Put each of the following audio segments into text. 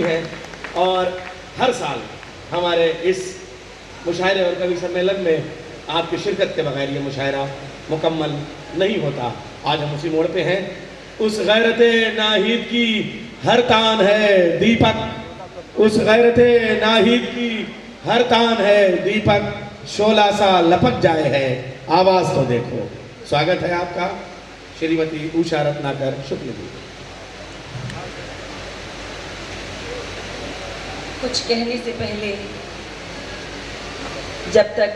की है और हर साल हमारे इस मुशायरे और कवि सम्मेलन में आपकी शिरकत के बगैर ये मुशायरा मुकम्मल नहीं होता। आज हम उसी मोड़ पे हैं। उस गैरत नाहिद की हर तान है दीपक, उस गैरत नाहिद की हर तान है दीपक, शोला सा लपक जाए है, आवाज़ तो देखो। स्वागत है आपका श्रीमती उषा रत्नाकर शुक्ल जी। कुछ कहने से पहले जब तक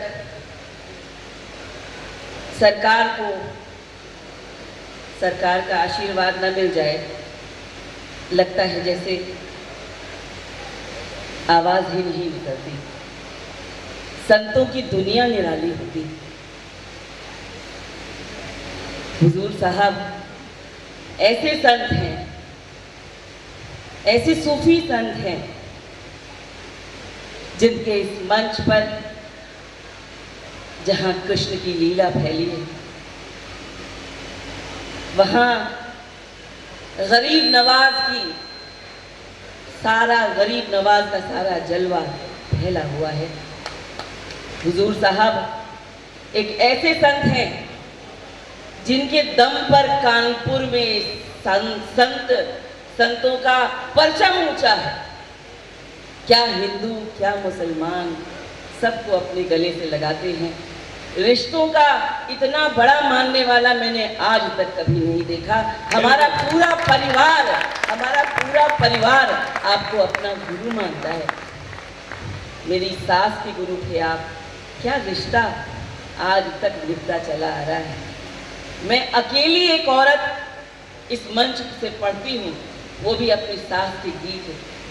सरकार का आशीर्वाद न मिल जाए, लगता है जैसे आवाज ही नहीं निकलती। संतों की दुनिया निराली होती। हुजूर साहब ऐसे संत हैं, ऐसे सूफी संत हैं जिनके इस मंच पर जहां कृष्ण की लीला फैली है, वहां गरीब नवाज का सारा जलवा फैला हुआ है। हुजूर साहब एक ऐसे संत हैं जिनके दम पर कानपुर में संतों का परचम ऊंचा है। क्या हिंदू क्या मुसलमान सबको अपने गले से लगाते हैं। रिश्तों का इतना बड़ा मानने वाला मैंने आज तक कभी नहीं देखा। हमारा पूरा परिवार आपको अपना गुरु मानता है। मेरी सास के गुरु थे आप। क्या रिश्ता आज तक निभता चला आ रहा है। मैं अकेली एक औरत इस मंच से पढ़ती हूँ, वो भी अपनी सास के गीत।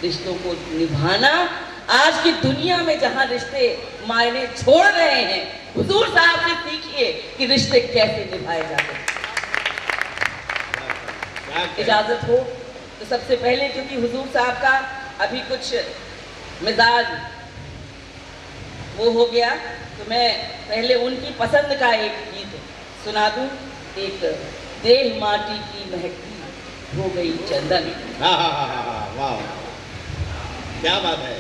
रिश्तों को निभाना आज की दुनिया में जहां रिश्ते मायने छोड़ रहे हैं, हुजूर साहब से सीखिए कि रिश्ते कैसे निभाए जाते हैं। इजाजत हो तो सबसे पहले, क्योंकि हुजूर साहब का अभी कुछ मिजाज वो हो गया, तो मैं पहले उनकी पसंद का एक गीत सुना दूं। एक देह माटी की महकती हो गई चंदन। वाह, क्या बात है।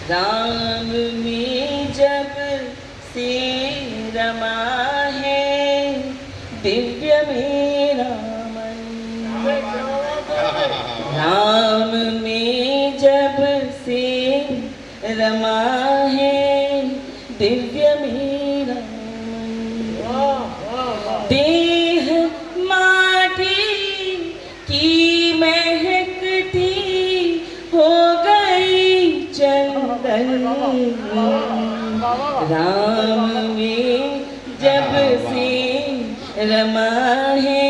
राम में जब से रमा है दिव्य मेरा मन, राम में जब से रमा है दिव्य मेरा मन, देह माटी की महकती हो गई चंदन, राम में जब से रमा है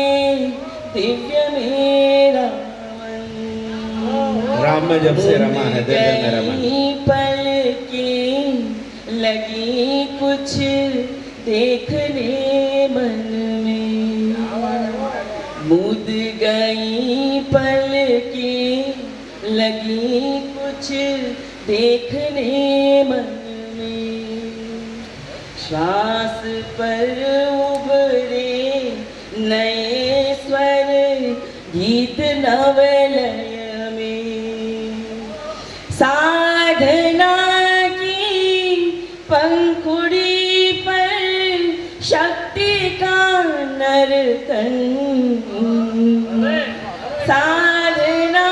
दिव्य मेरा मन, राम में जब से रमा है दिव्य मेरा मन, पल की लगी कुछ देखने मन में, मुद गई पल की लगी कुछ देखने मन में, श्वास पर उभरे नए स्वर गीत नवलय में, साधना की पंखुड़ी पर शक्ति का नर्तन, साधना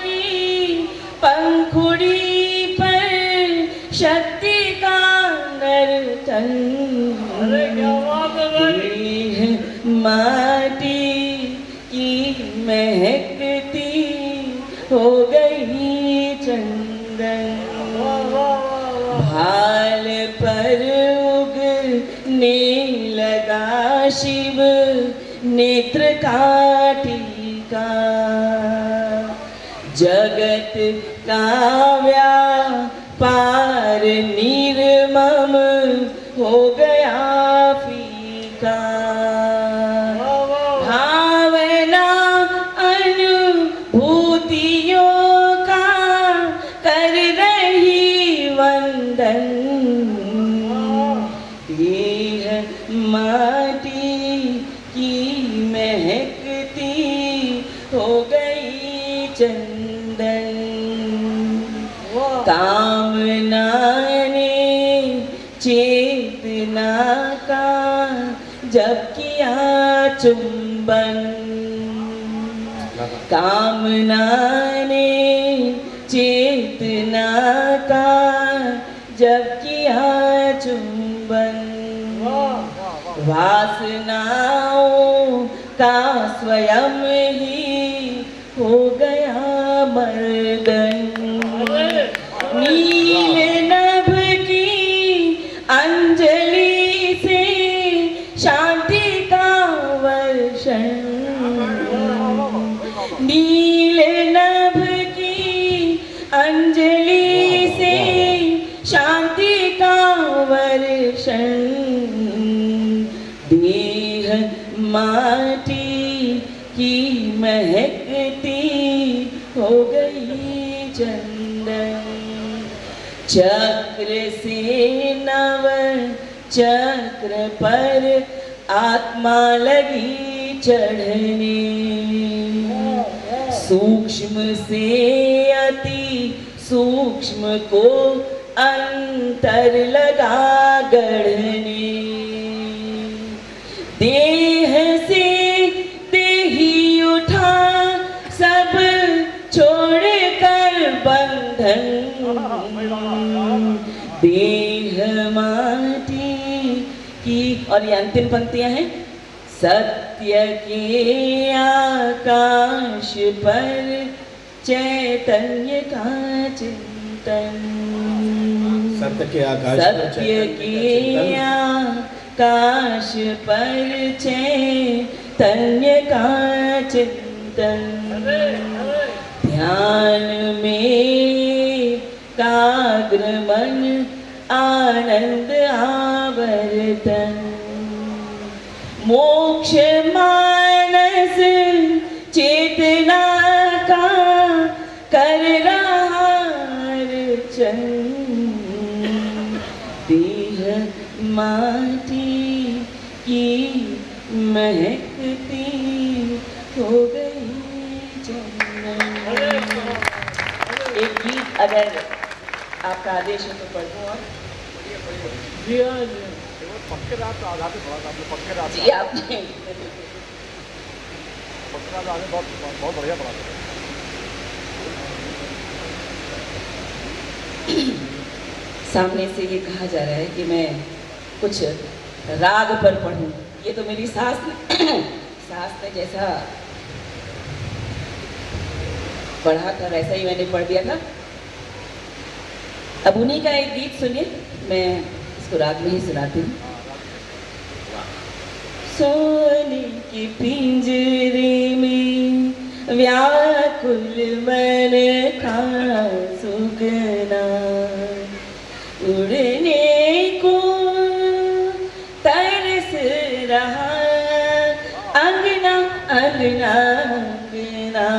की पंखुड़ी पर शक्ति का नर्तन, माटी की महकती हो गई चंदन, भाल पर उगने लगा शिव नेत्र का टीका, जगत का व्यापार निर्मम हो गया फीका, भावना अनुभूतियों का कर रही वंदन, देह माटी की महकती हो गई चंदन, कामना ने चेतना का जब किया चुंबन, कामना ने चेतना का जब किया चुंबन, वासनाओं का स्वयं ही हो गया मर्दन। नील नभ की अंजलि से शांति का वर्षण, नील नभ की अंजलि से शांति का वर्षण, देह माटी की महकती हो गई चंदन, चक्र से नव चक्र पर आत्मा लगी चढ़ने, सूक्ष्म से अति सूक्ष्म को अंतर लगा गढ़ने, देह से देही उठा सब छोड़ कर बंधन, देह माटी की। और ये अंतिम पंक्तियां हैं। सत्य के आकाश पर चैतन्य का चिंतन, सत्य के आकाश सत्य के आकाश पर चैतन्य का चिंतन, ध्यान में काग्र मन आनंद आवर्तन, मोक्ष मानस चेतना का कर रहा अर्चन, देह माटी की महकती हो गई जन्नत। एक गीत अगर आपका आदेश है तो पढ़ दूं आप? पक्के रात आगे थोड़ा सा पक्के रात जी आपने पक्के रात आगे बहुत बहुत बढ़िया पढ़ा। सामने से ये कहा जा रहा है कि मैं कुछ राग पर पढ़ूं। ये तो मेरी सास ने जैसा पढ़ा था वैसा ही मैंने पढ़ दिया था। अब उन्हीं का एक गीत सुनिए, मैं इसको राग में ही सुनाती हूँ। सोने के पिंजरे में व्याकुल मन का सुगना, उड़ने को तरस रहा अंगना अंगना अंगना,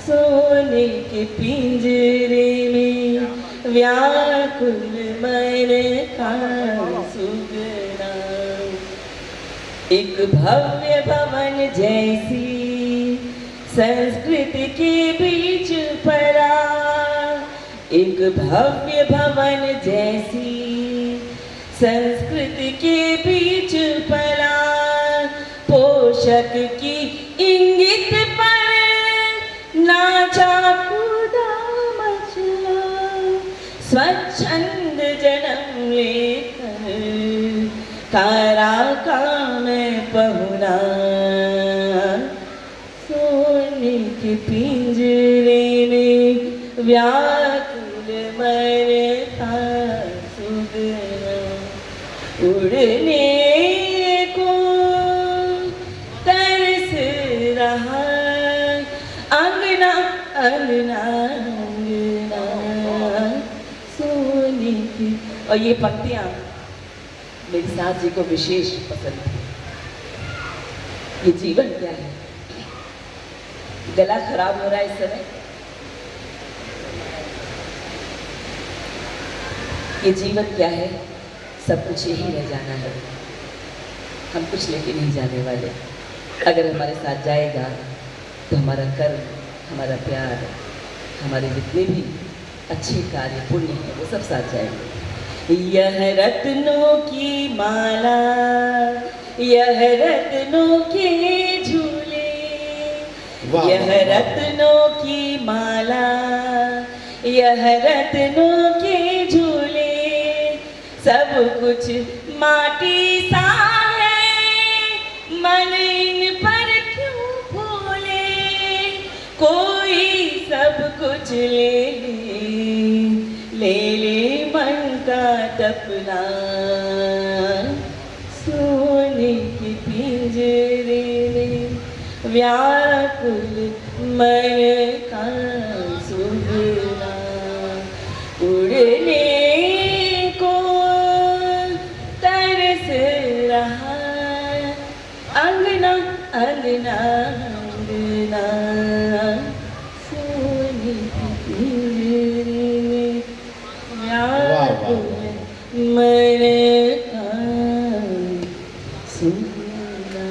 सोने के पिंजरे में व्याकुल मन का सुगना, एक भव्य भवन जैसी संस्कृति के बीच पड़ा, एक भव्य भवन जैसी संस्कृति के बीच पड़ा, पोषक की इंगित पर नाचा कूदा मचला, स्वच्छंद जन्म लेकर कारा का मैं पहुना, सोने के पिंजरे में व्याकुल मन था सुगना, उड़ने को तरस रहा अंगना अंगना अंगना, सोने की। और ये पंक्तियां मेरी सास जी को विशेष पसंद थी। ये जीवन क्या है? गला खराब हो रहा है इस समय। ये जीवन क्या है? सब कुछ यही रह जाना है, हम कुछ लेके नहीं जाने वाले। अगर हमारे साथ जाएगा तो हमारा कर्म, हमारा प्यार, हमारे जितने भी अच्छे कार्य पुण्य है वो सब साथ जाएंगे। यह रत्नों की माला, यह रत्नों के झूले, वाह, यह वाह, वाह। रत्नों की माला, यह रत्नों के झूले, सब कुछ माटी सा है, मन इन पर क्यों भोले, कोई सब कुछ ले ले मन का तपना, सोने के पिंजरे में व्याकुल मन का सुगना, उड़ने को तरस रहा अंगना अंगना अंगना, सोने की पिंजरे में व्याकुल मन का सुगना।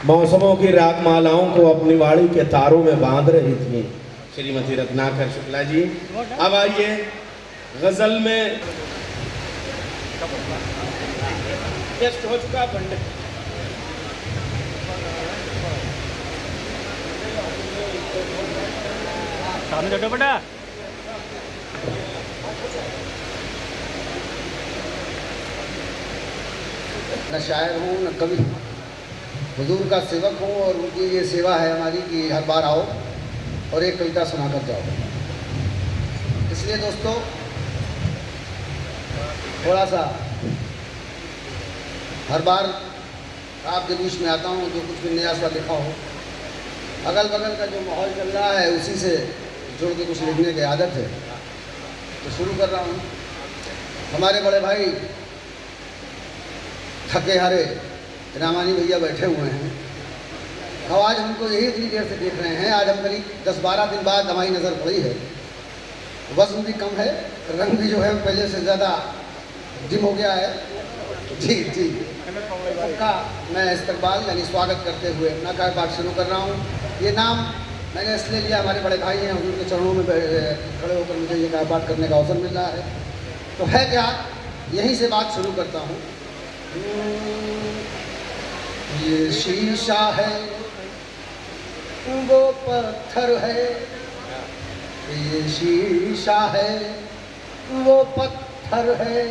मौसमों की रागमालाओं को अपनी वाणी के तारों में बांध रही थी श्रीमती रत्नाकर शुक्ला जी। अब आइए गजल में व्यस्त हो चुका पंडित। सामने चटो बेटा। न शायर हूँ न कवि हूँ, हुजूर का सेवक हूँ और उनकी ये सेवा है हमारी कि हर बार आओ और एक कविता सुनाकर जाओ। इसलिए दोस्तों थोड़ा सा हर बार आपके बीच में आता हूँ, जो कुछ भी नया सा लिखा हो, अगल बगल का जो माहौल चल रहा है उसी से जुड़ के कुछ लिखने की आदत है, तो शुरू कर रहा हूँ। हमारे बड़े भाई थके हारे रामानी भैया बैठे हुए हैं। अब आज हमको यही इतनी देर से देख रहे हैं, आज हम करीब 10-12 दिन बाद हमारी नज़र पड़ी है। वज़न भी कम है, रंग भी जो है पहले से ज़्यादा डिम हो गया है। जी जी, सबका मैं इस्तकबाल यानी स्वागत करते हुए अपना कार्यपाठ शुरू कर रहा हूँ। ये नाम मैंने इसलिए लिया, हमारे बड़े भाई हैं, उनके चरणों में खड़े होकर मुझे ये कार्यपाठ करने का अवसर मिल रहा है। तो है क्या, यहीं से बात शुरू करता हूँ। ये शीशा है, वो पत्थर है, ये शीशा है, वो पत्थर है,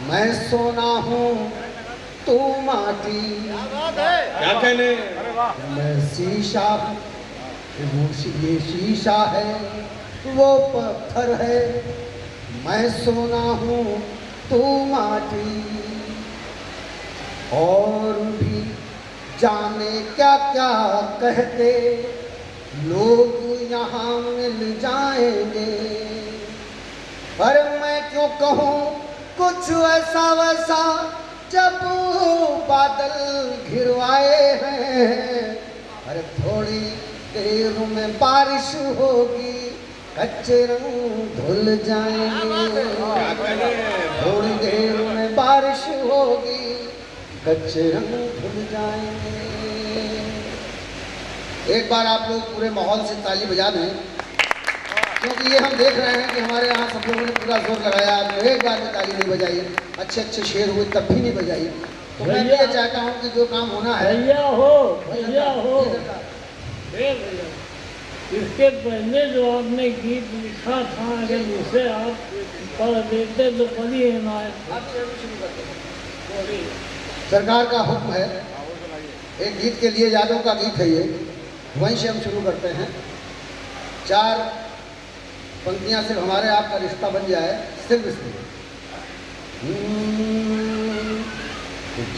मैं सोना हूँ तू माटी। क्या कहने, मैं शीशा हूँ, ये शीशा है, वो पत्थर है, मैं सोना हूँ तू माटी। और भी जाने क्या क्या कहते लोग यहाँ मिल जाएंगे, पर मैं क्यों कहूँ कुछ ऐसा वैसा जब बादल घिरवाए हैं। अरे थोड़ी देर में बारिश होगी, कच्चे रंग धुल जाएंगे। थोड़ी देर में बारिश होगी, कच्चे रंग धुल जाएंगे। एक बार आप लोग पूरे माहौल से ताली बजा दें, क्योंकि ये हम देख रहे हैं कि हमारे यहाँ सब लोगों ने पूरा जोर लगाया। आप एक बार भी ताली नहीं बजाई, अच्छे अच्छे शेर हुए तब भी नहीं बजाई। तो मैं ये चाहता हूँ कि जो काम होना है भैया हो इसके पहले जो आपने गीत लिखा था, अगर उसे आप पढ़ देते तो बड़ी हिमायत। सरकार का हुक्म है, एक गीत के लिए यादों का गीत है ये, वहीं से हम शुरू करते हैं। 4 पंक्तियां सिर्फ हमारे आपका रिश्ता बन जाए, सिर्फ इसलिए।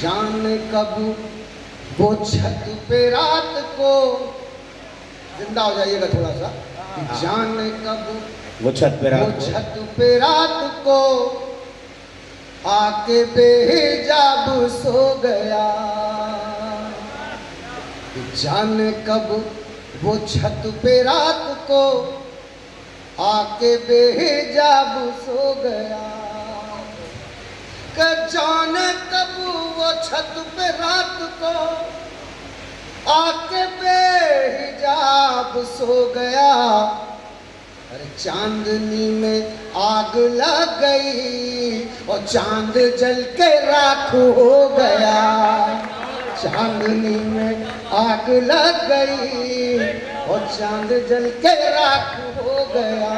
जाने कब वो छत पे रात को, जिंदा हो जाइएगा थोड़ा सा। जाने कब वो छत पे रात को, छत पे रात को आके बेहिजाब सो गया। जाने कब वो छत पे रात को आके बेहिजाब सो गया। जाने कब वो छत पे रात को आके बेहिजाब सो गया, अरे चांदनी में आग लग गई और चांद जल के राख हो गया। चांदनी में आग लग गई और चांद जल के राख हो गया।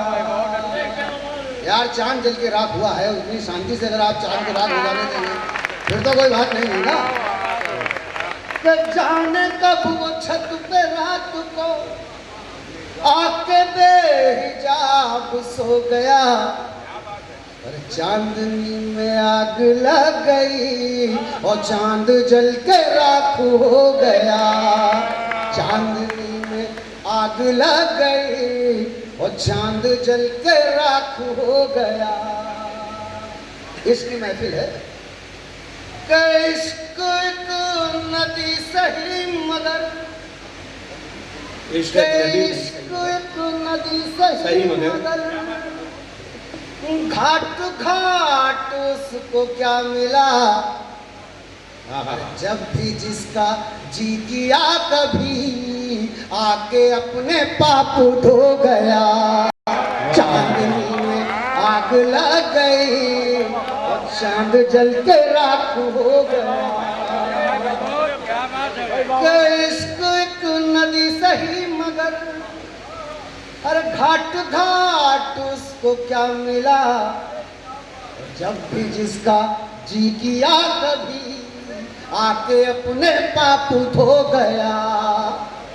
यार चांद जल के राख हुआ है, उतनी शांति से अगर आप चांद के राख हो जाने देंगे फिर तो कोई बात नहीं है ना। कि जाने कब वो छत पे रात को आके बेहिजाब सो गया, अरे चांदनी में आग लग गई और चांद जल के राख हो गया। चांदनी में आग लग गई और चांद जल के राख हो गया। इसकी महफिल है कि इश्क एक नदी सही मगर, इश्क एक नदी सही मगर घाट घाट उसको क्या मिला। जब भी जिसका जी किया कभी आके अपने पाप धो गया। चांदनी में आग लग गई और चांद जल के राख हो गया। इश्क एक नदी सही मगर, अरे घाट घाट उसको क्या मिला। जब भी जिसका जी किया कभी आके अपने पाप धो गया।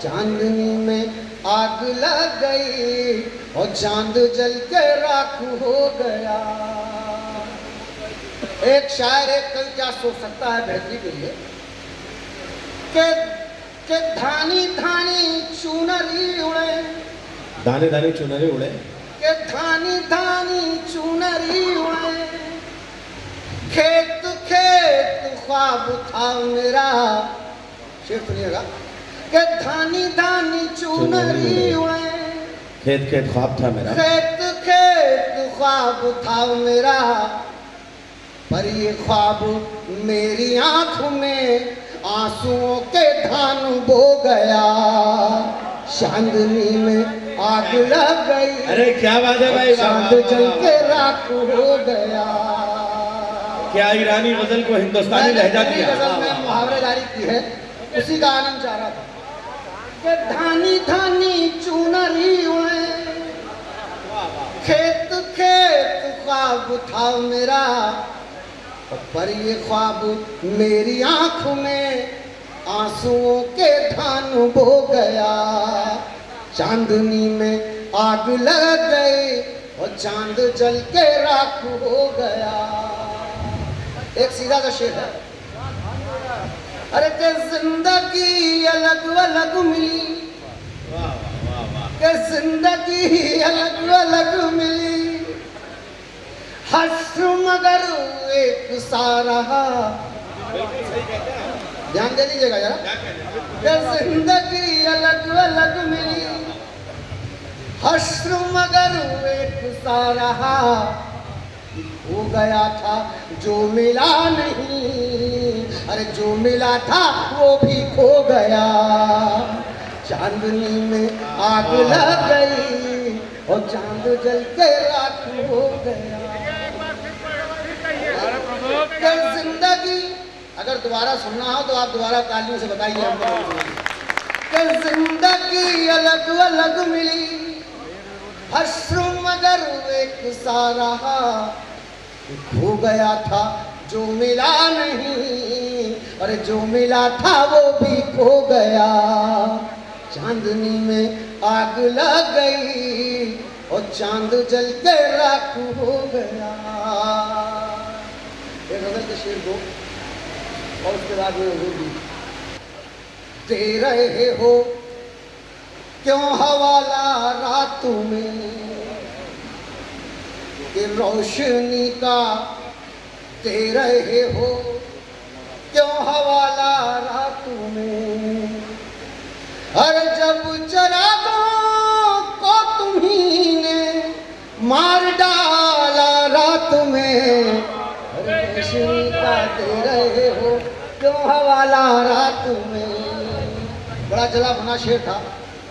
चांदनी में आग लग गई और चांद जल के राख हो गया। एक शायर एक कल क्या सोच सकता है बेहतरी के लिए कि धानी धानी चुनरी उड़े, दाने दाने चुनरी उड़े, के धानी धानी चुनरी उड़े, खेत खेत ख्वाब था मेरा। शेर सुनिएगा कि धानी धानी चुनरी उड़े, खेत खेत ख्वाब था मेरा, खेत खेत ख्वाब था मेरा, पर ये ख्वाब मेरी आंख में आंसुओं के धान बो गया। चांदनी में आग लग गई, अरे क्या बात है भाई, चांद जल के राख हो गया। क्या ईरानी गजल को हिंदुस्तानी लहजा दिया। गजल में मुहावरेदारी की है, उसी का आनंद चाह रहा था कि धानी धानी चुनरी उड़े, खेत खेत ख्वाब था मेरा, पर ये ख्वाब मेरी आंख में आंसुओं के धान बो गया। चांदनी में आग लग गई और चांद जल के राख हो गया। एक सीधा सा शेर है, अरे के जिंदगी अलग अलग मिली, के जिंदगी अलग अलग मिली, हश्र मगर एक सा रहा। ध्यान दे लीजिएगा जरा, कि जिंदगी अलग अलग मिली, हश्र मगर एक सा रहा। हो गया था जो मिला नहीं, अरे जो मिला था वो भी खो गया। चांदनी में आग लग गई और चांद जल के राख हो गया। जिंदगी अगर दोबारा सुनना हो तो आप दोबारा तालियों से बताइए हमको। जिंदगी अलग अलग मिली, हश्र मगर एक सा रहा। खो गया था जो मिला नहीं, अरे जो मिला था वो भी खो गया। चांदनी में आग लग गई और चांद जल के राख हो गया। एक गजल के शेर को और उसके बाद में हुजूर भी दे रहे हो क्यों हवाला रातों में, कि रोशनी का दे रहे हो क्यों हवाला रातों में। अरे जब चरागों को तुम्ही ने मार डाला रात में, रोशनी का दे रहे हो क्यों हवाला रात में। बड़ा चला बना शेर था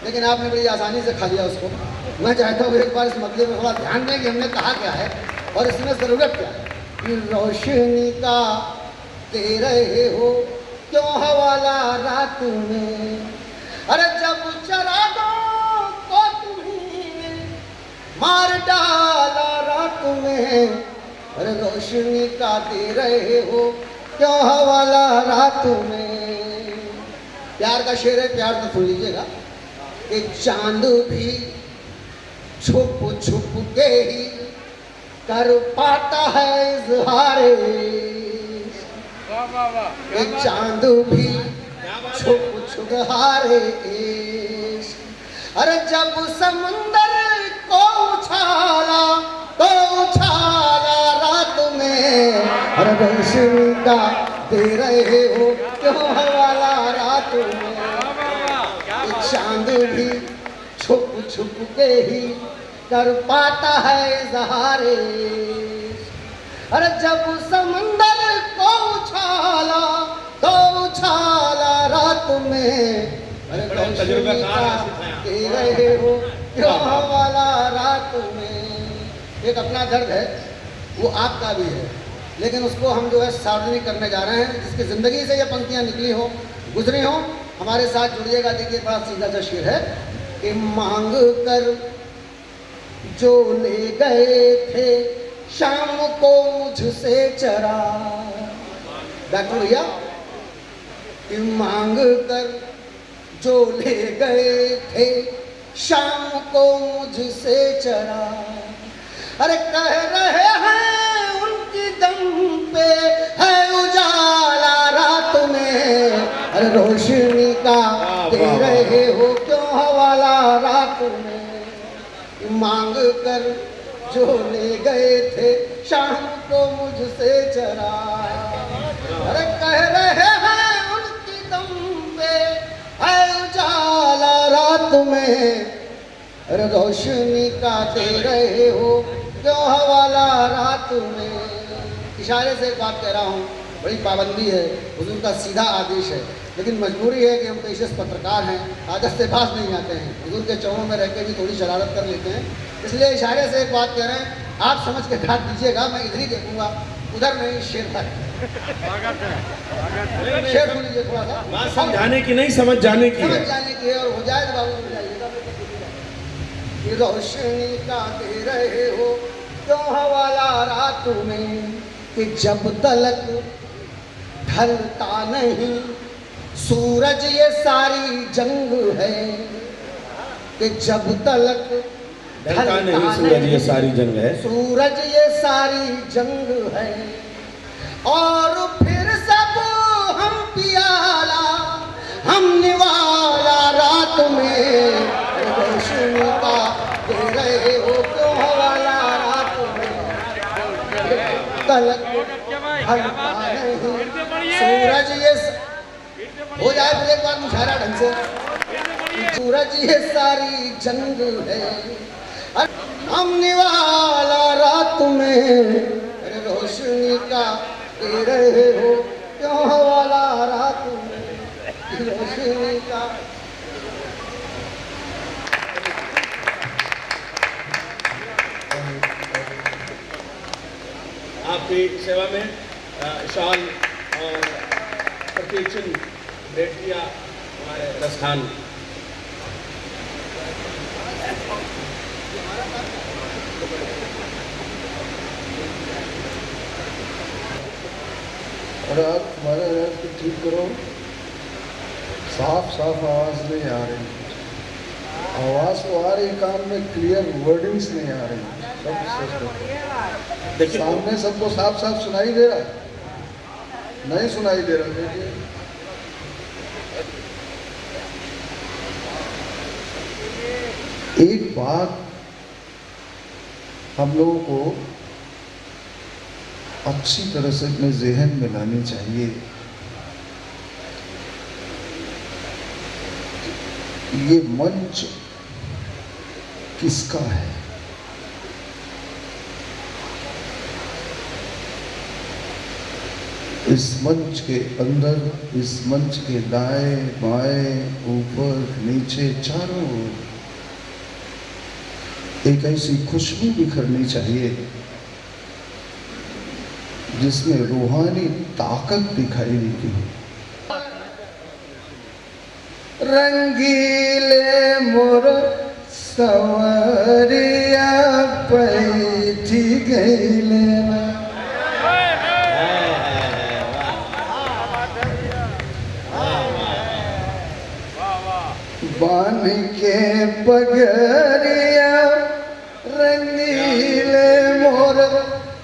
लेकिन आपने बड़ी आसानी से खा लिया उसको। मैं चाहता हूँ एक बार इस मसले में थोड़ा ध्यान दें कि हमने कहा क्या है और इसमें ज़रूरत क्या है। कि रोशनी का दे रहे हो क्यों हवाला रात में, अरे जब चरागों को तुम्हें मार डाला रात में, अरे रोशनी का दे रहे हो क्यों हवाला रात में। प्यार का शेर है, प्यार तो सुन लीजिएगा। कि चांद भी छुप छुप के ही कर पाता है इज़हारे, कि चांद भी छुप छुप हारे इश्क। अरे जब समुंदर को उछाला तो उछाला रात में, अरे रोशनी का दे रहे हो क्यों हवाला रात में। चांद भी छुप छुप के ही कर पाता है इज़हारे, अरे जब समंदर को उछाला तो उछाला रात में, अरे रोशनी का दे रहे हो क्यों हवाला रात में। एक अपना दर्द है, वो आपका भी है, लेकिन उसको हम जो है सार्वजनिक करने जा रहे हैं। जिसकी ज़िंदगी से ये पंक्तियाँ निकली हो, गुजरी हो, हमारे साथ जुड़िएगा। देखिए बड़ा सीधा सा शेर है कि मांग कर जो ले गए थे शाम को मुझसे चरा। डॉक्टर भैया, कि मांग कर जो ले गए थे शाम को मुझसे चरा, अरे कह रहे हैं उनकी दम पे है उजाला रात में, अरे रोशनी का दे रहे हो क्यों हवाला रात में। मांग कर जो ले गए थे शाम को मुझसे चरा, अरे कह रहे हैं उनकी दम पे है उजाला रात में, अरे रोशनी का दे रहे हो क्यों हवाला रात में। इशारे से एक बात कह रहा हूँ, बड़ी पाबंदी है, हुजूर का सीधा आदेश है, लेकिन मजबूरी है कि हम पेशेस पत्रकार हैं, आदत से बाज नहीं आते हैं, हुजूर के चौरों में रह के भी थोड़ी शरारत कर लेते हैं। इसलिए इशारे से एक बात कह रहे हैं, आप समझ के काट दीजिएगा, मैं इधर ही देखूंगा, उधर नहीं। शेर पर शेर सुन लीजिए थोड़ा सा। बात समझाने की नहीं, समझ जाने की समझ है। जाने की है, और हो जाए तो बाबू हो जाइएगा। कि रोशनी का दे रहे हो क्यों हवाला रात में, कि जब तलक ढलता नहीं सूरज ये सारी जंग है, कि जब तलक ढलता नहीं सूरज ये सारी जंग है, सूरज ये सारी जंग है, और फिर सब हम पियाला हम निवाला रात में, रोशनी का दे रहे हो क्यों हवाला रात में। तलक ढलता नहीं सूरज ये हो जाए फिर एक बार मुशायरा ढंग से। सूरज ये सारी जंग है, हम निवाला रात में, अरे रोशनी का दे रहे हो क्यों हवाला रात में, रोशनी का। आपकी सेवा में शॉल और प्रशिक्षण भेंट किया हमारे प्रस्थान। अरे आप तुम्हारे आवाज़ को ठीक करो, साफ साफ आवाज़ नहीं आ रही। आवाज़ तो आ रही, काम में क्लियर वर्डिंग्स नहीं आ रही। सब देखिए सामने सबको साफ साफ सुनाई दे रहा है, नहीं सुनाई दे रहा। देखिए एक बात हम लोगों को अच्छी तरह से अपने ज़हन में लानी चाहिए। ये मंच किसका है? इस मंच के अंदर, इस मंच के दाएं बाएं ऊपर नीचे चारों ओर एक ऐसी खुशबू बिखरनी चाहिए जिसमें रूहानी ताकत दिखाई देती है। रंगीले मोर सवरिया पैठी गईले ना, बान के पगरिया रंगीले मोर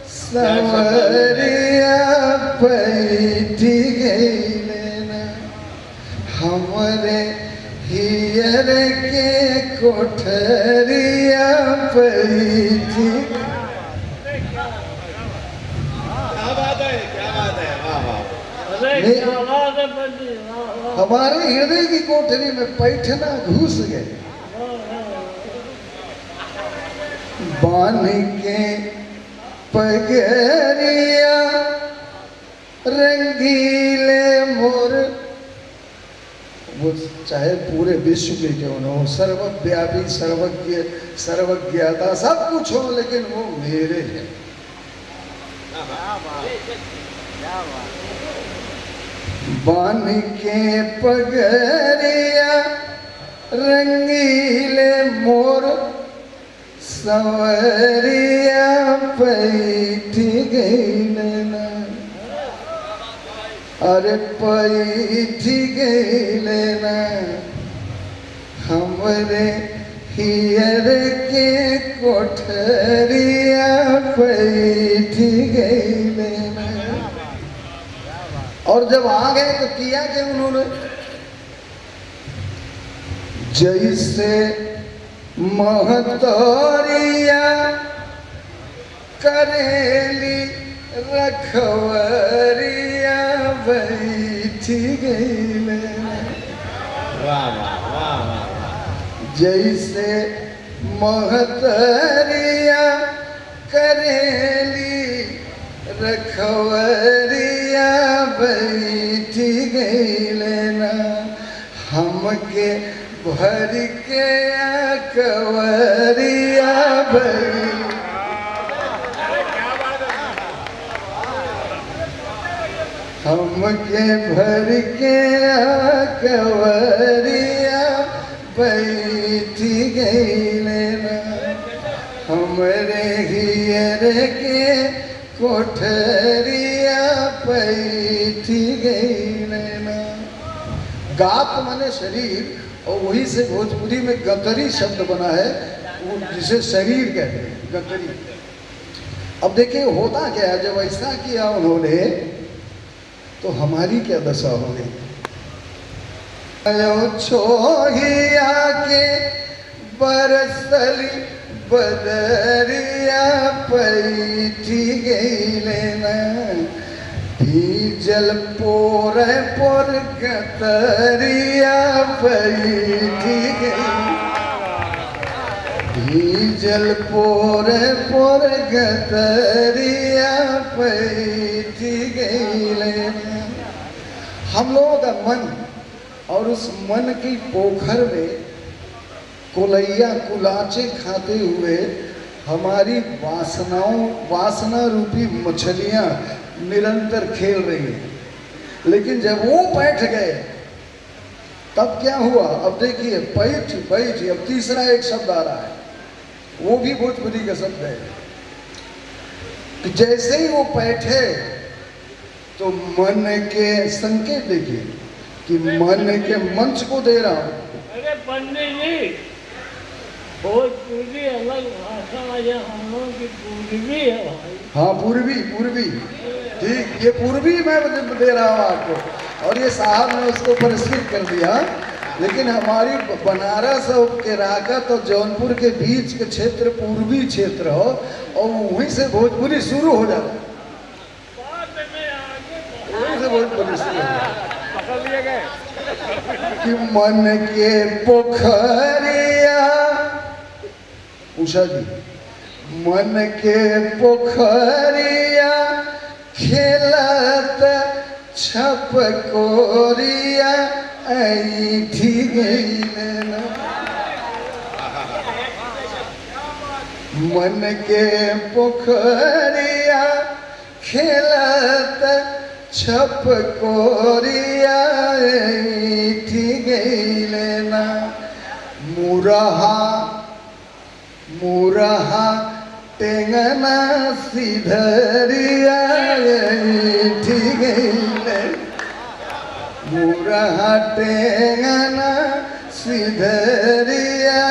सवरिया पैठी गईले ना, हमरे हियर के कोठरिया पैठी। क्या बात है, क्या बात है, वाह वाह। अरे क्या बात है पंडित, वाह, वाह, हमारे हृदय की कोठरी में पैठना घुस गए। वाह, वाह। बान के पगरिया रंगीले मोर, वो चाहे पूरे विश्व के क्यों न हो, सर्वव्यापी सर्वज्ञ सर्वज्ञता सब कुछ हो, लेकिन वो मेरे हैं। बान के पगरिया रंगीले मोर सवरिया पैठी गईले ना, अरे पैठी गईले ना, हमरे हियर के कोठरिया पैठी गईले ना। और जब आ गए तो किया कि उन्होंने जैसे महतरिया करेली रखवरिया बैठी गईले ना, वाह वाह वाह वाह। जैसे महतरिया करेली रखवरिया बैठी गईले ना, हमके भर के कवरिया हमके भर के कवरिया बैठी गईले ना, हमरे हियर के कोठरिया बैठी गईले ना। गात माने शरीर, और वही से भोजपुरी में गतरी शब्द बना है, वो जिसे शरीर कहते हैं, गतरी। अब देखिए होता क्या है, जब ऐसा किया उन्होंने तो हमारी क्या दशा हो गई। छोहिया के बरसली बदरिया पैठी गईले ना, भीजल पोर पोर गतरिया पैठी गई, भीजल पोर पोर गतरिया पैठी गईले ना। हम लोगों का मन, और उस मन की पोखर में कोलैया कुलाचे खाते हुए हमारी वासना रूपी मछलियां निरंतर खेल रही हैं। लेकिन जब वो बैठ गए तब क्या हुआ। अब देखिए पैठ पैठ, अब तीसरा एक शब्द आ रहा है, वो भी भोजपुरी का शब्द है कि जैसे ही वो बैठे तो मन के संकेत देखिए कि मन के मंच को दे रहा हूं। अरे पंडित जी, भोजपुरी अलग भाषा है, हम लोगों की पूर्वी है भाई। हाँ पूर्वी, पूर्वी ठीक, ये पूर्वी मैं दे रहा हूँ आपको, और ये साहब ने उसको पुरस्कृत कर दिया। लेकिन हमारी बनारस के राकत और जौनपुर के बीच के क्षेत्र पूर्वी क्षेत्र हो, और वहीं से भोजपुरी शुरू हो जाता है, वहीं से भोजपुरी शुरू हो जाता है। कि मन के पोखरिया, उषा जी, मन के पोखरिया खेलत छप कोरिया ऐठी गईले ना। मन के पोखरिया खेलत छप कोरिया ऐठी गईले ना। मुरहा मुरहा टेंगना सिधरिया ऐठी गईले। मुरहा टेंगना सिधरिया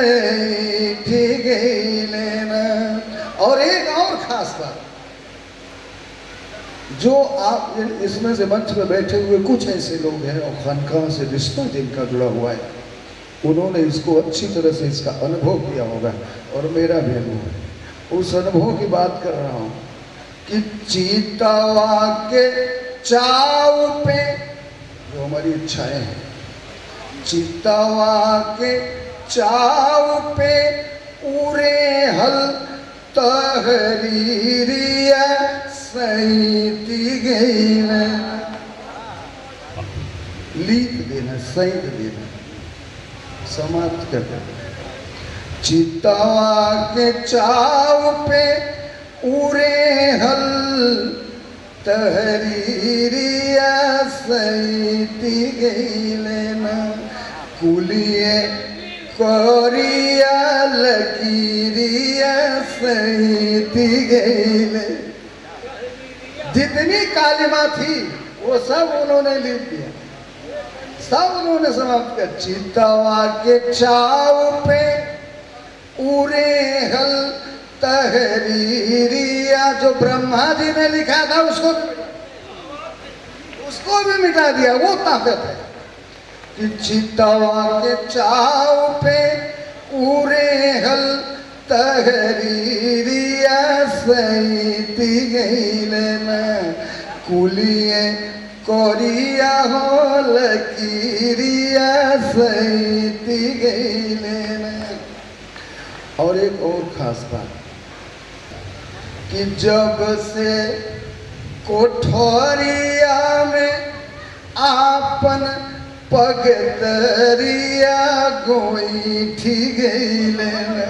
ऐठी गईले ना। और एक और खास बात, जो आप इसमें से मंच में बैठे हुए कुछ ऐसे लोग हैं और खानकाह से रिश्ता जिनका जुड़ा हुआ है, उन्होंने इसको अच्छी तरह से इसका अनुभव किया होगा और मेरा भी अनुभव है। उस अनुभव की बात कर रहा हूँ कि चीतावा के चाव पे, जो हमारी इच्छाएं हैं, चीतावा के चाव पे उरे हल तहरीरिया सैती गईले। लिख देना, सैत देना, समाप्त कर देना। चितावा के चाव पे उरे हल तहरीरिया सैती गईले ना। कुलिए कोरिया लकीरिया सैती गईले। जितनी कालिमा थी वो सब उन्होंने लिख दिया, सब उन्होंने समाप्त कर। चितावा के चाव पे उरे हल तहरीरिया, जो ब्रह्मा जी ने लिखा था उसको भी मिटा दिया। वो ताकत है कि चितावा के चाव पे उरे हल तहरीरिया सैती गईले ना। कुलिए कोरिया हो लकीरिया सैती गईले ना। और एक और खास बात कि जब से कोठरिया में आपन पगतरिया गोईठी गईले ना।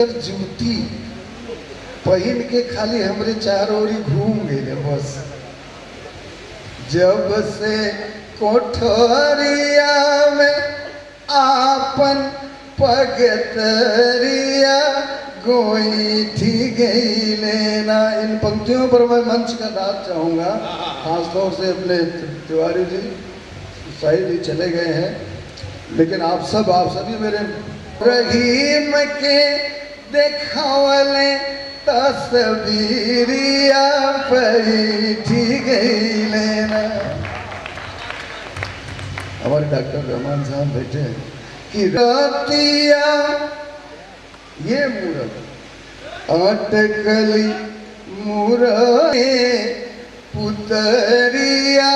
जूती पहन के खाली हमरे चारों ओरी घूम गए बस। जब से कोठरिया में आपन पगतरिया गोईठी गईले ना। इन पंक्तियों पर मैं मंच का दाद चाहूंगा, खासतौर से अपने तिवारी जी, शाहिद जी चले गए हैं, लेकिन आप सभी मेरे रहीम के देखावले तस्वीरिया पैठी गईले ना। हमारे डॉक्टर रहमान साहब बैठे हैं कि रतिया ये मूरत अटकली मूरत पुतरिया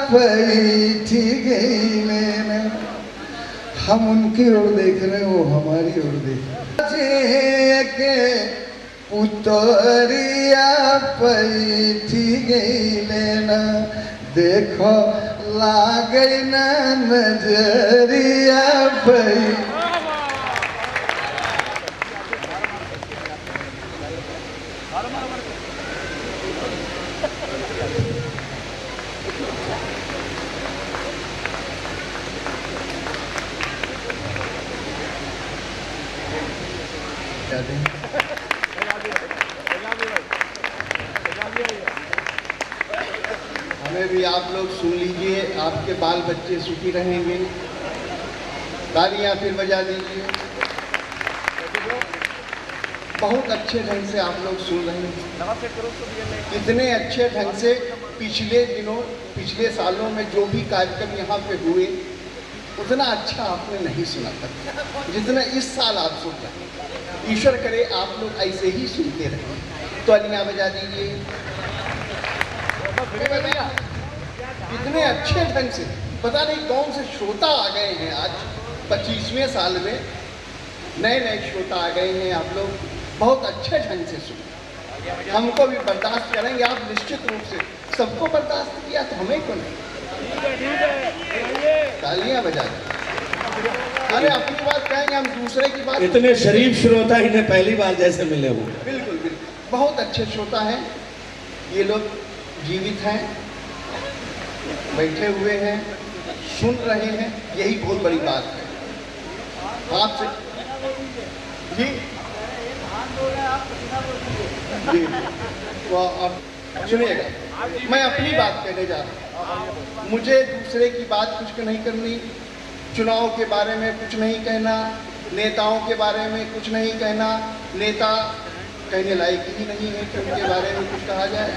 पैठी गईले ना। हम उनकी ओर देख रहे, वो हमारी ओर देख रहे के पुतरिया पैठी गईले ना। देखो लागे ना नजरिया पै। हमें भी आप लोग सुन लीजिए, आपके बाल बच्चे सुखी रहेंगे। तालियां फिर बजा दीजिए। बहुत अच्छे ढंग से आप लोग सुन रहे हैं। कितने अच्छे ढंग से पिछले दिनों, पिछले सालों में जो भी कार्यक्रम यहाँ पे हुए, उतना अच्छा आपने नहीं सुना था जितना इस साल आप सुन रहे हैं। ईश्वर करे आप लोग ऐसे ही सुनते रहें। तालियां बजा दीजिए। कितने अच्छे ढंग से, पता नहीं कौन से श्रोता आ गए हैं आज 25वें साल में, नए नए श्रोता आ गए हैं। आप लोग बहुत अच्छे ढंग से सुने। हमको भी बर्दाश्त करेंगे आप निश्चित रूप से। सबको बर्दाश्त किया तो हमें क्यों नहीं? तालियां बजा दें। अरे अपनी बात कहेंगे, हम दूसरे की बात। इतने शरीफ श्रोता इन्हें पहली बार जैसे मिले हूँ। बिल्कुल बिल्कुल, बहुत अच्छे श्रोता हैं ये लोग, जीवित हैं, बैठे हुए हैं, सुन रहे हैं, यही बहुत बड़ी बात है। आपसे जी जी, तो आप सुनिएगा, मैं अपनी बात कहने जा रहा हूँ। मुझे दूसरे की बात कुछ नहीं करनी, चुनाव के बारे में कुछ नहीं कहना, नेताओं के बारे में कुछ नहीं कहना। नेता कहने लायक ही नहीं है कि उनके बारे में कुछ कहा जाए।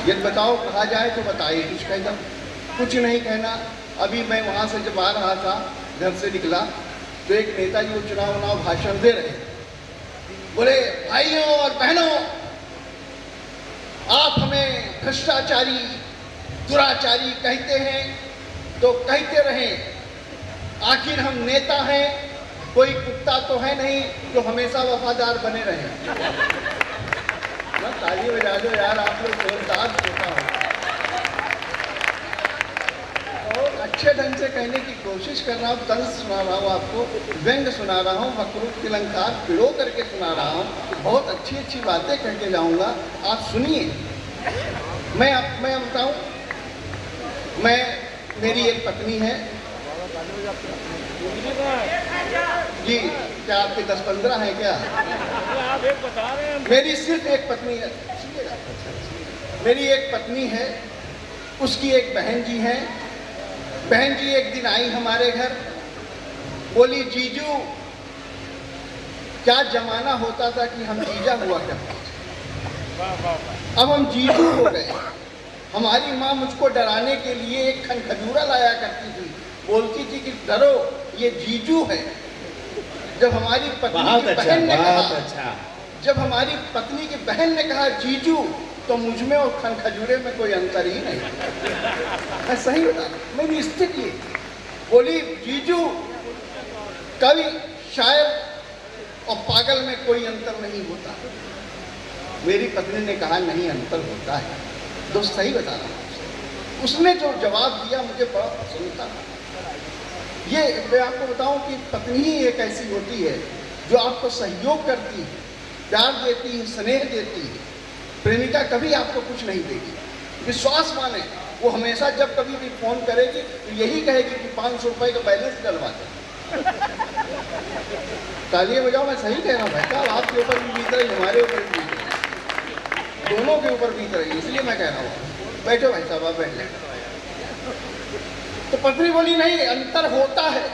यदि बताओ कहा जाए तो बताइए, कुछ कह दो, कुछ नहीं कहना। अभी मैं वहाँ से जब आ रहा था, घर से निकला, तो एक नेताजी वो चुनाव भाषण दे रहे, बोले भाइयों और बहनों, आप हमें भ्रष्टाचारी दुराचारी कहते हैं तो कहते रहें, आखिर हम नेता हैं, कोई कुत्ता तो है नहीं जो हमेशा वफादार बने रहे। ना ताली बजा दो यार, आप लोग जोरदार श्रोता हो। बहुत अच्छे ढंग से कहने की कोशिश कर रहा हूँ, तंज सुना रहा हूँ आपको, व्यंग सुना रहा हूँ, वक्रूप तिलंकार पिरो करके सुना रहा हूँ। बहुत अच्छी अच्छी बातें कह के जाऊँगा, आप सुनिए। मैं बताऊँ, मेरी एक पत्नी है जी। क्या आपके 10-15 हैं क्या? आप एक बता रहे हैं। मेरी सिर्फ एक पत्नी है, मेरी एक पत्नी है, उसकी एक बहन जी है। बहन जी एक दिन आई हमारे घर, बोली जीजू, क्या जमाना होता था कि हम जीजा हुआ करते थे, अब हम जीजू हो गए। हमारी माँ मुझको डराने के लिए एक खनखजूरा लाया करती थी, बोलती थी कि डरो ये जीजू है। जब हमारी पत्नी की बहन ने कहा, जब हमारी पत्नी की बहन ने कहा जीजू, तो मुझ में और खनखजूरे में कोई अंतर ही नहीं। मैं सही बता, मेरी स्थिति बोली जीजू, कवि शायर और पागल में कोई अंतर नहीं होता। मेरी पत्नी ने कहा नहीं, अंतर होता है। दोस्त सही बता रहा हूँ। उसने जो जवाब दिया मुझे बड़ा पसंद था। ये मैं आपको बताऊं कि पत्नी ही एक ऐसी होती है जो आपको सहयोग करती है, प्यार देती है, स्नेह देती है। प्रेमिका कभी आपको कुछ नहीं देगी, विश्वास माने। वो हमेशा जब कभी भी फोन करेगी तो यही कहेगी कि 500 रुपये का बैलेंस डलवा दे। तालियां बजाओ, मैं सही कह रहा हूँ भाई साहब, आपके ऊपर भी बीत रही, हमारे ऊपर भी बीत रही, दोनों के ऊपर बीत रही, इसलिए मैं कह रहा हूँ। बैठो भाई साहब, आप बैठ लें। तो पत्नी बोली नहीं, अंतर होता है,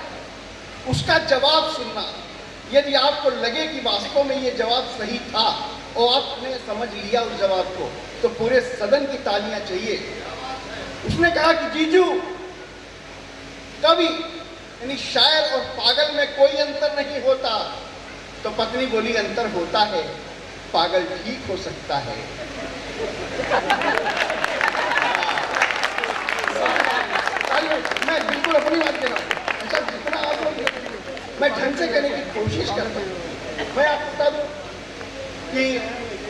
उसका जवाब सुनना। यदि आपको लगे कि वास्तव में ये जवाब सही था और आपने समझ लिया उस जवाब को, तो पूरे सदन की तालियां चाहिए। उसने कहा कि जीजू, कवि यानी शायर और पागल में कोई अंतर नहीं होता। तो पत्नी बोली अंतर होता है, पागल ठीक हो सकता है। मैं बिल्कुल अपनी बात कह रहा हूँ, अच्छा जितना आप लोग मैं ढंग से करने की कोशिश करता हूँ। मैं आपको बता दूँ कि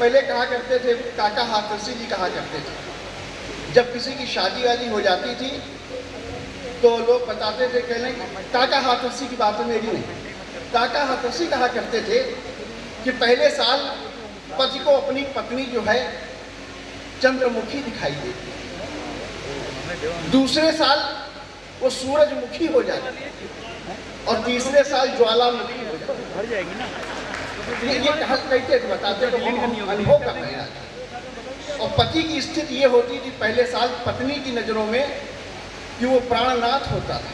पहले कहा करते थे, काका हाथरसी जी कहा करते थे, जब किसी की शादी वादी हो जाती थी तो लोग बताते थे, कहने काका हाथरसी की बात मेरी नहीं, काका हाथरसी कहा करते थे कि पहले साल पति को अपनी पत्नी जो है चंद्रमुखी दिखाई देती, दूसरे साल वो सूरजमुखी हो जाती और तीसरे साल ज्वालामुखी हो जाती। ये कहते बताते तो हम अनुभव कर रहे हैं। और पति की स्थिति ये होती थी पहले साल पत्नी की नजरों में कि वो प्राणनाथ होता था,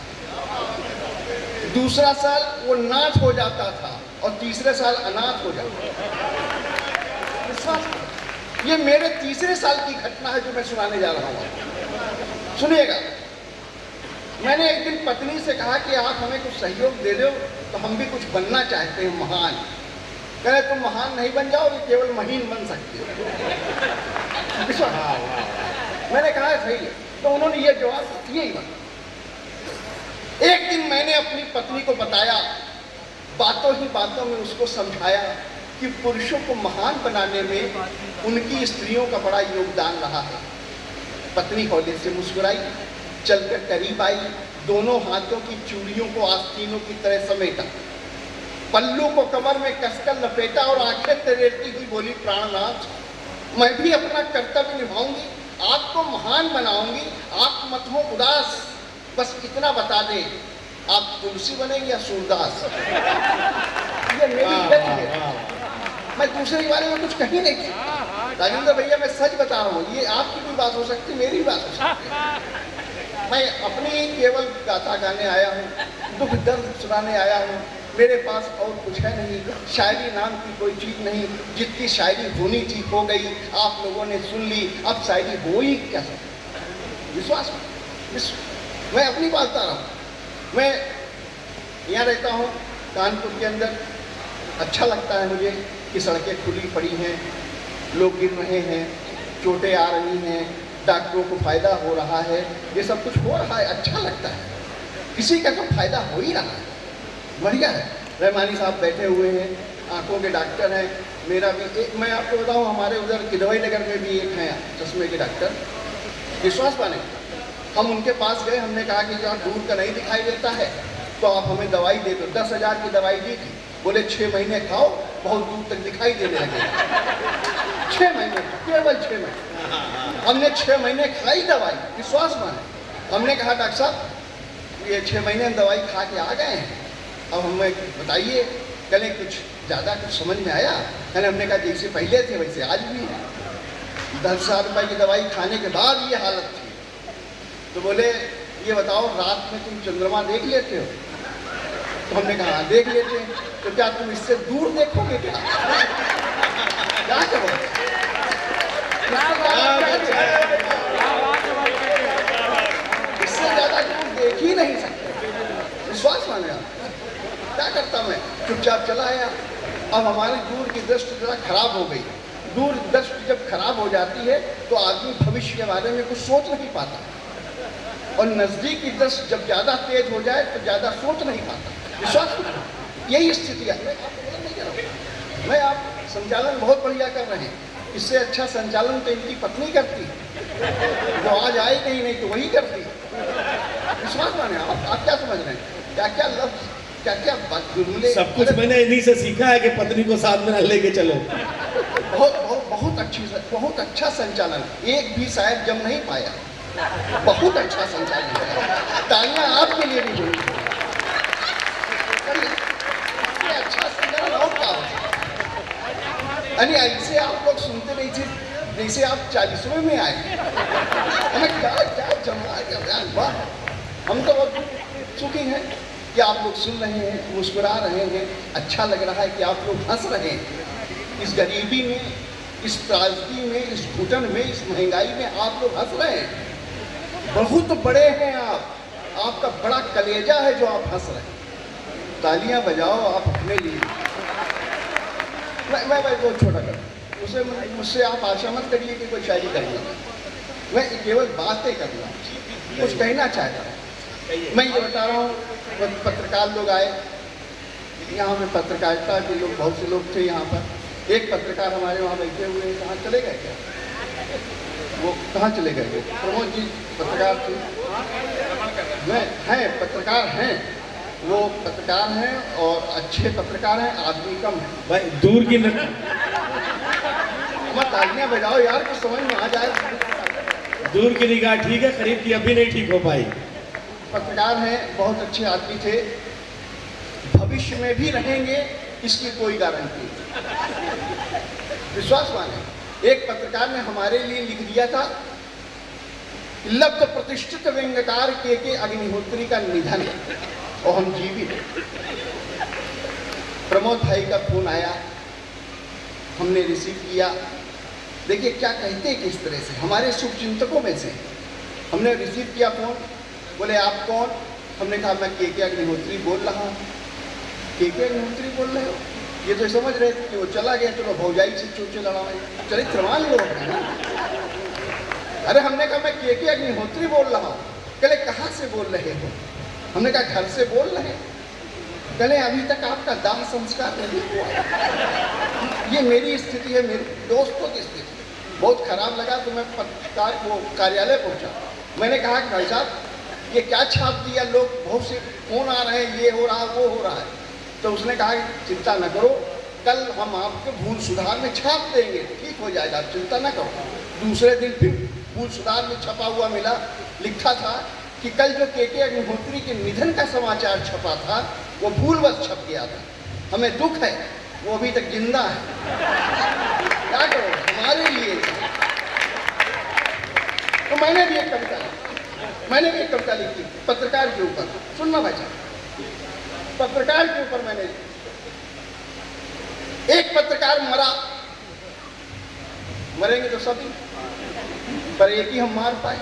दूसरा साल वो नाथ हो जाता था और तीसरे साल अनाथ हो जाता था। ये मेरे तीसरे साल की घटना है जो मैं सुनाने जा रहा हूँ, सुनिएगा। मैंने एक दिन पत्नी से कहा कि आप हमें कुछ सहयोग दे दो, तो हम भी कुछ बनना चाहते हैं महान। कह रहे तुम महान नहीं बन जाओगे, केवल महीन बन सकते हो। मैंने कहा सही है। तो उन्होंने ये जवाब दिया ही बना। एक दिन मैंने अपनी पत्नी को बताया, बातों ही बातों में उसको समझाया कि पुरुषों को महान बनाने में उनकी स्त्रियों का बड़ा योगदान रहा है। पत्नी हौले से मुस्कुराई, चलकर करीब आई, दोनों हाथों की चूड़ियों को आस्तीनों की तरह समेटा, पल्लू को कमर में कसकर लपेटा और आंखें तरेरती हुई बोली, प्राणनाथ, मैं भी अपना कर्तव्य निभाऊंगी, आपको महान बनाऊंगी, आप मत हो उदास, बस इतना बता दे, आप तुलसी बनेंगे या सूरदास? ये मेरी गति है, मैं दूसरे के बारे में कुछ कहीं नहीं किया। राजेंद्र भैया, मैं सच बता रहा हूँ, ये आपकी भी बात हो सकती, मेरी भी बात हो सकती है। मैं अपनी केवल गाथा गाने आया हूँ, दुख दर्द सुनाने आया हूँ, मेरे पास और कुछ है नहीं, शायरी नाम की कोई चीज़ नहीं, जितनी शायरी होनी थी हो गई, आप लोगों ने सुन ली, अब शायरी हो ही क्या सकती? विश्वास मैं अपनी बात बता रहा हूँ। मैं यहाँ रहता हूँ कानपुर के अंदर, अच्छा लगता है मुझे कि सड़कें खुली पड़ी हैं, लोग गिर रहे हैं, चोटें आ रही हैं, डॉक्टरों को फ़ायदा हो रहा है, ये सब कुछ हो रहा है, अच्छा लगता है, किसी का तो फायदा हो ही रहा है, बढ़िया है। रहमानी साहब बैठे हुए हैं, आंखों के डॉक्टर हैं, मेरा भी एक, मैं आपको बताऊं, हमारे उधर किदवई नगर में भी एक हैं चश्मे के डॉक्टर, विश्वास माने। हम उनके पास गए, हमने कहा कि जहाँ दूर का नहीं दिखाई देता है तो आप हमें दवाई दे दो। 10,000 की दवाई दी थी, बोले 6 महीने खाओ, बहुत दूर तक दिखाई देने लगे। 6 महीने, केवल 6 महीने। हमने 6 महीने खाई दवाई, विश्वास माने। हमने कहा डॉक्टर साहब ये 6 महीने हम दवाई खा के आ गए हैं, अब हमें बताइए, कल कुछ ज़्यादा कुछ समझ में आया? कल हमने कहा जैसे पहले थे वैसे आज भी है। 10,000 रुपये की दवाई खाने के बाद ये हालत थी। तो बोले ये बताओ, रात में तुम चंद्रमा देख लेते हो? तो हमने कहा देख लेते हैं। तो क्या तुम इससे दूर देखोगे क्या? क्या करोगे? इससे ज़्यादा दूर देख ही नहीं सकते, विश्वास माने आप। क्या करता मैं, चुपचाप चला आया। अब हमारी दूर की दृष्टि जरा खराब हो गई। दूर दृष्टि जब खराब हो जाती है तो आदमी भविष्य के बारे में कुछ सोच नहीं पाता, और नज़दीक की दृष्टि जब ज़्यादा तेज हो जाए तो ज़्यादा सोच नहीं पाता। विश्वास, यही स्थिति है। मैं आप संचालन बहुत बढ़िया कर रहे हैं, इससे अच्छा संचालन तो इनकी पत्नी करती, जो आज आई नहीं तो वही करती। विश्वास माने आप क्या समझ रहे हैं? क्या क्या लफ्ज़, क्या क्या जुमले, सब कुछ मैंने इन्हीं से सीखा है कि पत्नी को साथ में न लेके चलो। बहुत अच्छा संचालन, एक भी शायद जम नहीं पाया, बहुत अच्छा संचालन है। तालियां आपके लिए भी होनी चाहिए। अच्छा संचालन और क्या होता? अरे ऐसे आप लोग सुनते नहीं थे जैसे आप 40वें में आए। हमें क्या क्या जमा गया, वाह। हम तो बहुत सुखी हैं कि आप लोग सुन रहे हैं, मुस्कुरा रहे हैं, अच्छा लग रहा है कि आप लोग हंस रहे हैं। इस गरीबी में, इस त्रासदी में, इस घुटन में, इस महंगाई में आप लोग हंस रहे हैं। बहुत बड़े हैं आप, आपका बड़ा कलेजा है जो आप हंस रहे हैं। तालियां बजाओ आप अपने लिए। मैं बहुत छोटा कर, मुझसे आप आशा मत करिए कि कोई शायरी करिए, मैं केवल बातें करना, कुछ कहना चाहता हूँ। मैं ये बता रहा हूँ, पत्रकार लोग आए यहाँ में, पत्रकारिता के लोग, बहुत से लोग थे यहाँ पर। एक पत्रकार हमारे वहाँ बैठे हुए हैं, कहाँ चले गए क्या? वो कहाँ चले गए? प्रमोद जी पत्रकार थे, मैं हैं पत्रकार हैं, वो पत्रकार हैं और अच्छे पत्रकार हैं, आदमी कम है। भाई दूर की मत तालियां बजाओ यार, कुछ समझ में आ जाए। दूर की निगाह ठीक है, करीब की अभी नहीं ठीक हो पाई। पत्रकार हैं, बहुत अच्छे आदमी थे, भविष्य में भी रहेंगे इसकी कोई गारंटी नहीं। विश्वास माने, एक पत्रकार ने हमारे लिए लिख दिया था, लब्ध प्रतिष्ठित व्यंग्यकार के अग्निहोत्री का निधन और हम जीवित। प्रमोद भाई का फोन आया, हमने रिसीव किया। देखिए क्या कहते हैं किस तरह से, हमारे शुभचिंतकों में से। हमने रिसीव किया फोन, बोले आप कौन? हमने कहा मैं के अग्निहोत्री बोल रहा हूँ। के अग्निहोत्री बोल रहे हो? ये तो समझ रहे थे कि वो चला गया, चलो भौजाई से चोचे लड़ाए, चरित्रवान लोग हैं। अरे हमने कहा मैं के अग्निहोत्री बोल रहा हूँ। कहले कहाँ से बोल रहे हो? हमने कहा घर से बोल रहे हैं। कहले अभी तक आपका दाह संस्कार नहीं हुआ। ये मेरी स्थिति है, मेरे दोस्तों की स्थिति। बहुत खराब लगा तो मैं पत्रकार वो कार्यालय पहुंचा। मैंने कहा कि भाई साहब ये क्या छाप दिया, लोग बहुत से फोन आ रहे हैं, ये हो रहा है वो हो रहा है। तो उसने कहा कि चिंता न करो, कल हम आपके भूल सुधार में छाप देंगे, ठीक हो जाएगा, आप चिंता न करो। दूसरे दिन फिर भूल सुधार में छपा हुआ मिला, लिखा था कि कल जो के अग्निहोत्री के निधन का समाचार छपा था वो भूलवश छप गया था, हमें दुख है, वो अभी तक जिंदा है। क्या करो हमारे लिए। तो मैंने भी एक कविता लिखी पत्रकार के ऊपर। सुनना भाई साहब, पत्रकार के ऊपर मैंने एक पत्रकार मरा, मरेंगे तो सभी, पर एक ही हम मार पाए।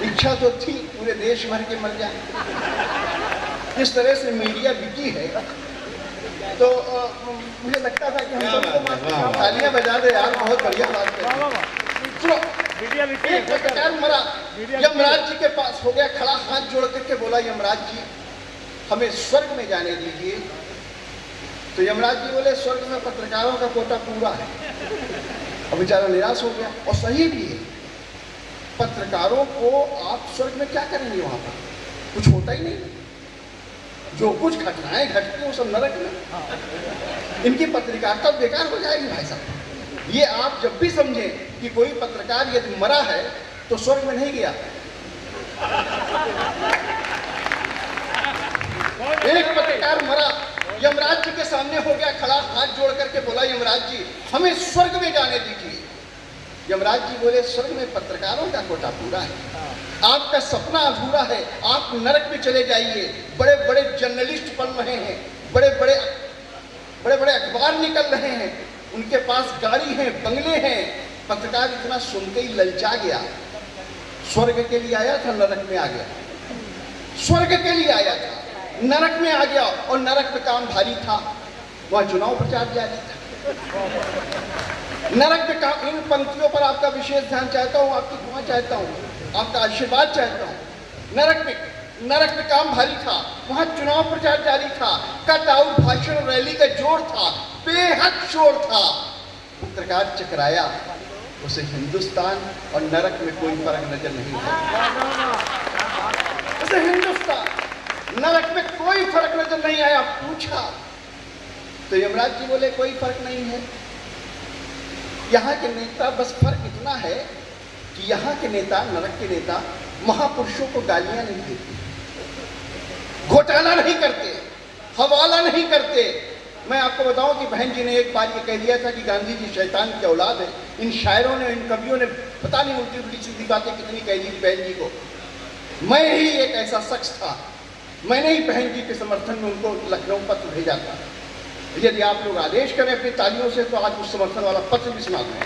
इच्छा तो थी पूरे देश भर के मर जाए। इस तरह से मीडिया बिकी है। तो मुझे लगता था कि हम सबको तालियां बजा दे यार, बहुत बढ़िया बात है। सुनो, एक पत्रकार मरा, यमराज जी के पास हो गया खड़ा, हाथ जोड़ करके बोला यमराज जी हमें स्वर्ग में जाने दीजिए। तो यमराज जी बोले स्वर्ग में पत्रकारों का कोटा पूरा है। अब बेचारा निराश हो गया, और सही भी है। पत्रकारों को आप स्वर्ग में क्या करेंगे, वहां पर कुछ होता ही नहीं। जो कुछ घटनाएं घटती हैं वो सब नरक में। इनकी पत्रकारिता बेकार हो जाएगी भाई साहब। ये आप जब भी समझें कि कोई पत्रकार यदि मरा है तो स्वर्ग में नहीं गया। एक पत्रकार मरा, यमराज जी के सामने हो गया खड़ा, हाथ जोड़ करके बोला यमराज जी हमें स्वर्ग में जाने दीजिए। यमराज जी बोले स्वर्ग में पत्रकारों का कोटा पूरा है, आपका सपना अधूरा है, आप नरक में चले जाइए। बड़े बड़े जर्नलिस्ट बन रहे हैं, बड़े बड़े अखबार निकल रहे हैं, उनके पास गाड़ी है, बंगले हैं। पत्रकार इतना सुनते ही ललचा गया। स्वर्ग के लिए आया था, नरक में आ गया। स्वर्ग के लिए आया था, नरक में आ गया, और नरक में काम भारी था, वहां चुनाव प्रचार जारी था। नरक में काम, इन पंक्तियों पर आपका विशेष ध्यान चाहता हूं, आपकी दुआ चाहता हूं, आपका आशीर्वाद चाहता हूं। नरक में काम भारी था, वहां चुनाव प्रचार जारी था, कट आउट भाषण रैली का जोर था, बेहद शोर था। पत्रकार चकराया, उसे हिंदुस्तान और नरक में कोई फर्क नजर नहीं आया। उसे हिंदुस्तान नरक में कोई फर्क नजर नहीं आया। पूछा तो यमराज जी बोले कोई फर्क नहीं है। यहाँ के नेता, बस फर्क इतना है कि यहाँ के नेता, नरक के नेता महापुरुषों को गालियां नहीं देते, घोटाला नहीं करते, हवाला नहीं करते। मैं आपको बताऊं कि बहन जी ने एक बार ये कह दिया था कि गांधी जी शैतान की औलाद है। इन शायरों ने, इन कवियों ने पता नहीं उल्टी उल्टी सीधी बातें कितनी कह दी बहन जी को। मैं ही एक ऐसा शख्स था, मैंने ही बहन जी के समर्थन में उनको लखनऊ पत्र भेजा था। यदि आप लोग आदेश करें अपनी तालियों से तो आज उस समर्थन वाला पत्र भी सुना दें।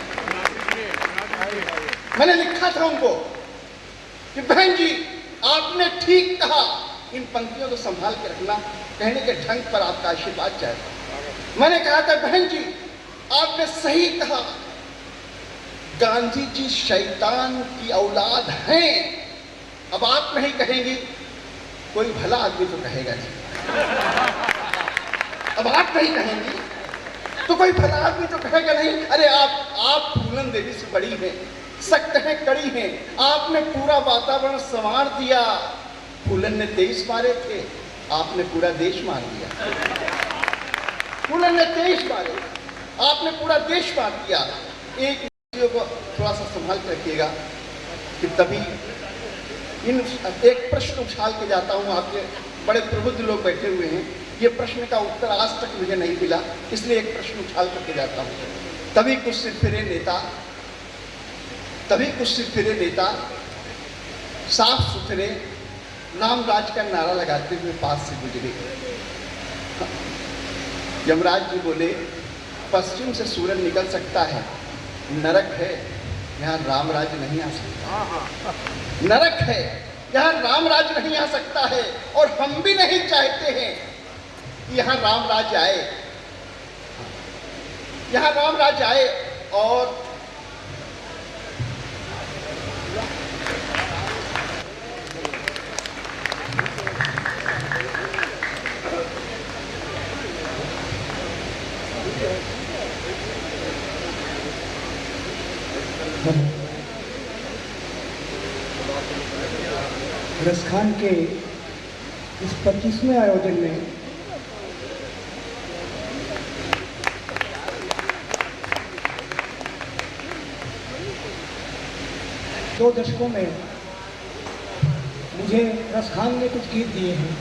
मैंने लिखा था उनको कि बहन जी आपने ठीक कहा, इन पंक्तियों को संभाल के रखना, कहने के ढंग पर आपका आशीर्वाद चाहता। मैंने कहा था बहन जी आपने सही कहा, गांधी जी शैतान की औलाद हैं। अब आप नहीं कहेंगी, कोई भला आदमी तो कहेगा नहीं। अब आप नहीं कहेंगी तो कोई भला आदमी तो कहेगा नहीं। अरे आप फूलन देवी से बड़ी हैं, सख्त हैं, कड़ी हैं, आपने पूरा वातावरण संवार दिया। फूलन ने 23 मारे थे, आपने पूरा देश मार दिया। फूलन ने 23 मारे, आपने पूरा देश मार दिया। एक चीज़ों को थोड़ा सा संभाल कर रखिएगा कि तभी एक प्रश्न उछाल के जाता हूँ। आपके बड़े प्रबुद्ध लोग बैठे हुए हैं, ये प्रश्न का उत्तर आज तक मुझे नहीं मिला, इसलिए एक प्रश्न उछाल करके जाता हूँ। तभी कुछ सिरफिरे नेता साफ सुथरे राम राज का नारा लगाते हुए पास से गुजरे। यमराज जी बोले पश्चिम से सूरज निकल सकता है, नरक है, यहाँ राम राज्य नहीं आ सकता। नरक है, यहाँ राम राज्य नहीं आ सकता है, और हम भी नहीं चाहते हैं कि यहाँ राम राज्य आए। यहाँ राम राज्य आए। और रसखान के इस 25वें आयोजन में दो दशकों में मुझे रसखान ने कुछ गीत दिए हैं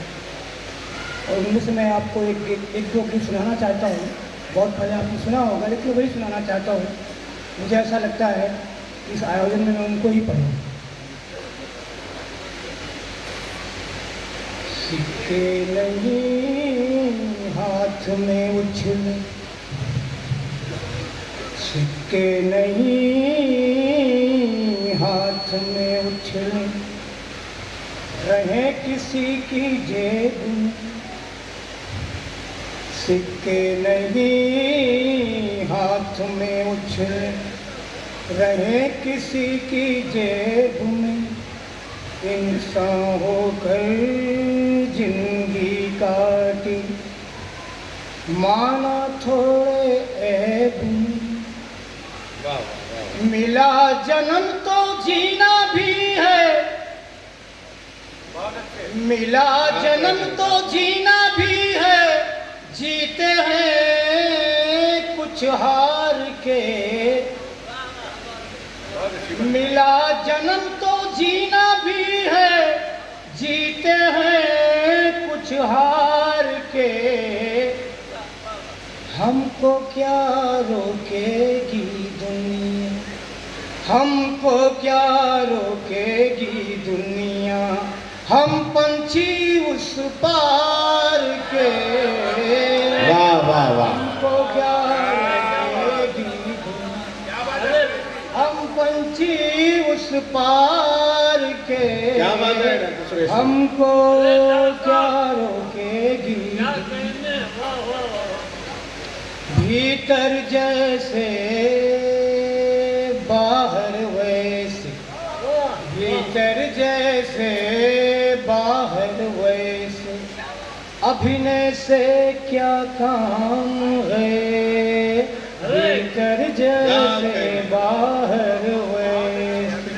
और उनमें से मैं आपको एक दो गीत सुनाना चाहता हूँ। बहुत पहले आपने सुना होगा लेकिन वही सुनाना चाहता हूँ। मुझे ऐसा लगता है कि इस आयोजन में मैं उनको ही पढ़ूँ। सिक्के नहीं हाथ में उछले, सिक्के नहीं हाथ में उछले, रहे किसी की जेब में। सिक्के नहीं हाथ में उछले, रहे किसी की जेब में। इंसान होकर जिंदगी काटी, माना थोड़े ऐब में। मिला जन्म तो जीना भी है, मिला जन्म तो जीना भी है। जीते हैं कुछ हार के, मिला जन्म तो जीना भी है। जीते हैं कुछ हार के, हमको क्या रोकेगी दुनिया, हमको क्या रोकेगी दुनिया। हम पंछी उस पार के, वाह वाह वाह। हमको क्या रोकेगी दुनिया, हम पंछी उस पार के। क्या बात है डॉक्टर सुरेश? हमको क्या रोकेगी, भीतर जैसे बाहर वैसे, भीतर जैसे बाहर वैसे। अभिनय से क्या काम है, भीतर जैसे बाहर वैसे।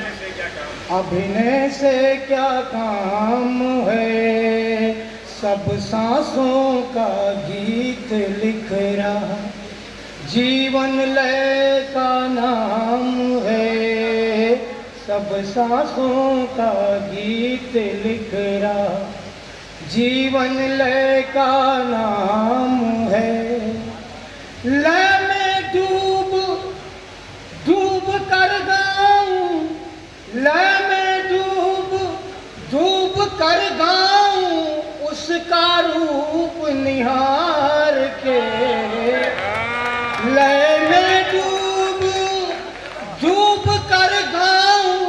अभिनय से क्या काम है, सब सांसों का गीत लिख रहा। जीवन लय का नाम है, सब सांसों का गीत लिख रहा। जीवन लय का नाम है। लय में डूब डूब कर गाऊं, लय में डूब डूब कर गाऊं। उसका रूप निहार के, लय में डूब डूब कर गाऊं।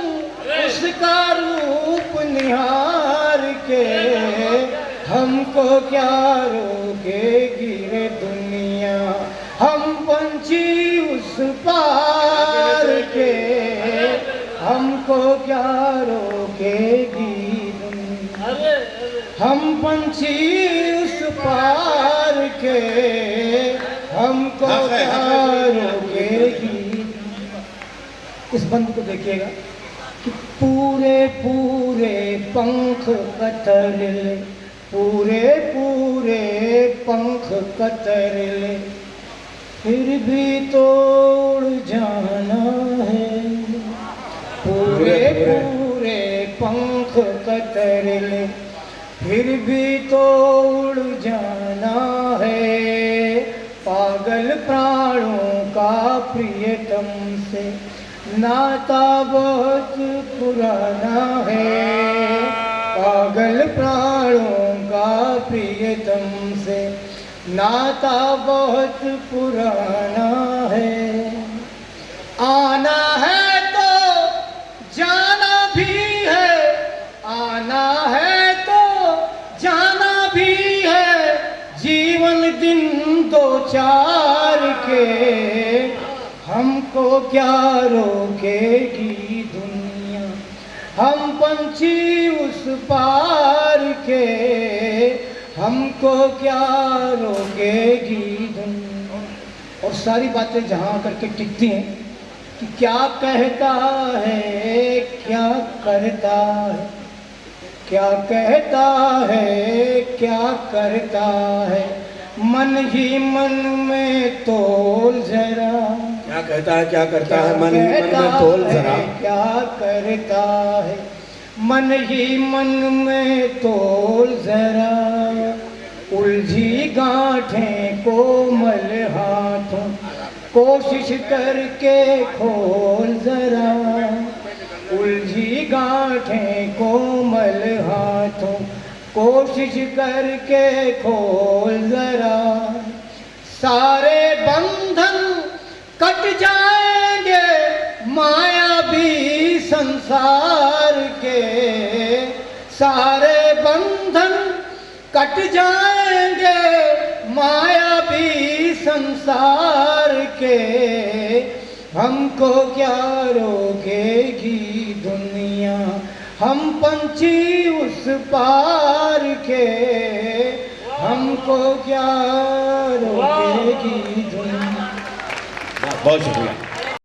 उसका रूप निहार के, हमको क्या रोकेगी रे दुनिया। हम पंछी उस पार के, हमको क्या रोकेगी दुनिया। हम पंछी उस पार के, हमको क्या रोकेगी। इस बंद को देखिएगा कि पूरे पूरे पंख कतर ले, पूरे पूरे पंख कतर ले। फिर भी तोड़ जाना है, पूरे पूरे पंख कतर ले। फिर भी तोड़ जाना है। पागल प्राणों का प्रियतम से नाता बहुत पुराना है। पागल प्राणों का प्रियतम से नाता बहुत पुराना है। आना है तो जाना भी है, आना है तो जाना भी है। जीवन दिन दो चार के, हमको क्या रोकेगी दुनिया। हम पंछी उस पार के, हमको क्या रोकेगी दुनिया। और सारी बातें जहाँ करके टिकती हैं कि क्या कहता है क्या करता है। क्या कहता है क्या करता है, मन ही मन में तोल जरा। क्या कहता है क्या करता है, मन ही मन कहता में तोल है, जरा। क्या करता है, मन ही मन में तोल जरा। उलझी गांठें कोमल हाथों, कोशिश करके खोल जरा। उलझी गांठें कोमल हाथों, कोशिश करके खोल जरा। सारे बंधन कट जाएंगे मायावी संसार के। सारे बंधन कट जाएंगे मायावी संसार के। हमको क्या रोकेगी दुनिया, हम पंछी उस पार के। हमको क्या रोकेगी दुनिया। बहुत शुक्रिया।